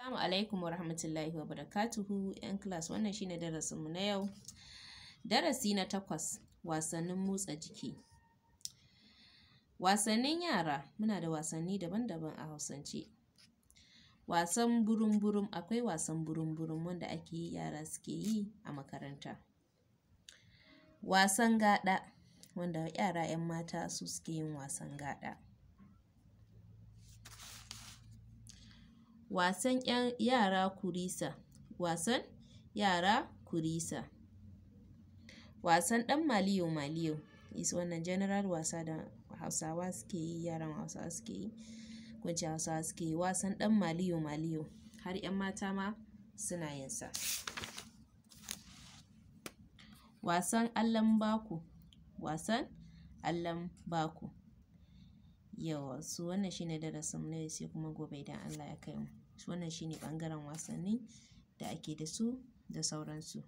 Assalamu alaikum wa rahmatullahi wa barakatuhu ‘yan class, wannan shine darasinmu na yau. Darasi na 8, wasannin motsa jiki. Wasannin yara, muna da wasanni daban-daban a Hausance. Wasan burum-burum, akwai wasan burum-burum wanda ake yi yara suke yi a makaranta. Wasan gaɗa, wanda yara ‘yan mata su suke yin wasan gaɗa. Wasan yara kurisa, wasan yara kurisa. Wasan ɗan maliyo-maliyo, wannan general wasa da Hausawa suke yi, yaran Hausawa suke yi, ko ince Hausawa suke yi. Wasan ɗan maliyo-maliyo, har ‘yan mata ma suna yin sa. Wasan allon baku, wasan allon baku. Yawwa, so wannan shine darasinmu na yau, sai kuma gobe idan Allah ya kai mu. Wannan shine ɓangaren wasanni da ake da su da sauransu.